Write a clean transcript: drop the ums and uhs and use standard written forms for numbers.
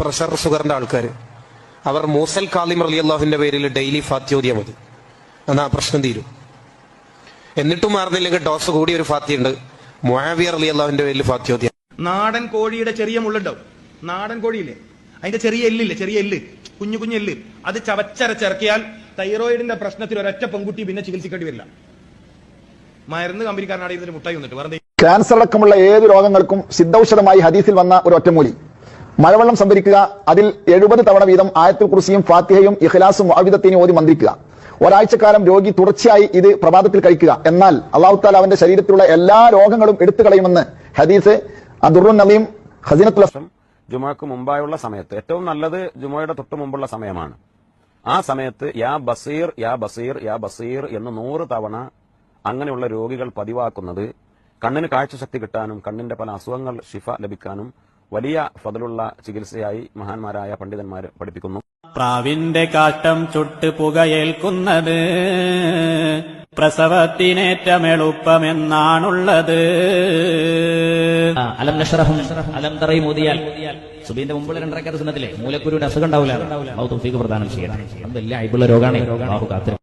Pressure ഷുഗറിന്റെ ആൾക്കാർ, അവർ മൂസൽ കാളിം റളിയല്ലാഹുവിന്റെ പേരിൽ ഡെയിലി ഫാത്തിഹ ഓതിയാൽ മതി, എന്നാ പ്രശ്നം തീരും. എന്നിട്ടും മാറുന്നില്ലെങ്കിൽ ഡോസ് കൂടി ഒരു ഫാത്തിഹ ഉണ്ട്, മുആവിയ റളിയല്ലാഹുവിന്റെ പേരിൽ ഫാത്തിഹ ഓതിയാൽ. നാടൻ കോഴിയുടെ ചെറിയ മുള്ളുണ്ടാവും, നാടൻ കോഴിയില്ലേ, അതിന്റെ ചെറിയ എല്ലില്ലേ, ചെറിയ എല്ല്, കുഞ്ഞു കുഞ്ഞു എല്ല്, അത് ചവച്ചരച്ചിറക്കിയാൽ തൈറോയിഡിന്റെ പ്രശ്നത്തിൽ ഒരൊറ്റ പെൺകുട്ടി പിന്നെ ചികിത്സിക്കേണ്ടി വരില്ല. മരുന്ന് കമ്പനിക്കാരനാണ് ഇതിന് മുട്ടായി വന്നിട്ട് വെറുതെ. ക്യാൻസർ അടക്കമുള്ള ഏത് രോഗങ്ങൾക്കും സിദ്ധൌഷധമായി ഹദീസിൽ വന്ന ഒരു ഒറ്റമൂലി, മഴവെള്ളം സംഭരിക്കുക, അതിൽ 70 തവണ വീതം ആയത്തുൽ കുർസിയും ഫാത്തിഹയും ഇഖ്ലാസും മുഅവ്വിദത്തീനും ഓതി മന്ത്രിക്കുക. ഒരാഴ്ചക്കാലം രോഗി തുടർച്ചയായി ഇത് പ്രഭാതത്തിൽ കഴിക്കുക. എന്നാൽ അല്ലാഹു തആല അവന്റെ ശരീരത്തിലുള്ള എല്ലാ രോഗങ്ങളും എടുത്തു കളയുമെന്ന് ഹദീസ് അദുറുൻ നളീം ഖസീനത്തുൽ ജുമുഅക്ക് മുമ്പായുള്ള സമയത്ത് ഏറ്റവും നല്ലത് ജുമുഅയുടെ തൊട്ട് മുമ്പുള്ള സമയമാണ്. ആ സമയത്ത് യാ ബസീർ യാ ബസീർ യാ ബസീർ എന്ന് 100 തവണ അങ്ങനെയുള്ള രോഗികൾ പതിവാക്കുന്നത് കണ്ണിന് കാഴ്ചശക്തി കിട്ടാനും കണ്ണിന്റെ പല അസുഖങ്ങൾ ശിഫ ലഭിക്കാനും വലിയ ഫദലുള്ള ചികിത്സയായി മഹാന്മാരായ പണ്ഡിതന്മാർ പഠിപ്പിക്കുന്നു. പ്രാവിന്റെ കാഷ്ടം ചുട്ട് പുകയേൽക്കുന്നത് പ്രസവത്തിനേറ്റം എളുപ്പമെന്നാണുള്ളത്. അലം നശ്റഹും അലം തറയും ഓതിയാൽ സുബീന്റെ മുമ്പുള്ള 2 റക്അത്ത് സുന്നത്തിലെ മൂലക്കുരുവിന്റെ അസുഖം ഉണ്ടാവില്ല. അല്ലാഹു തൗഫീഖ് പ്രദാനം ചെയ്യട്ടെ. അത് വലിയ അയ്ബുള്ള രോഗമാണ്. അല്ലാഹു കാത്തിരട്ടെ.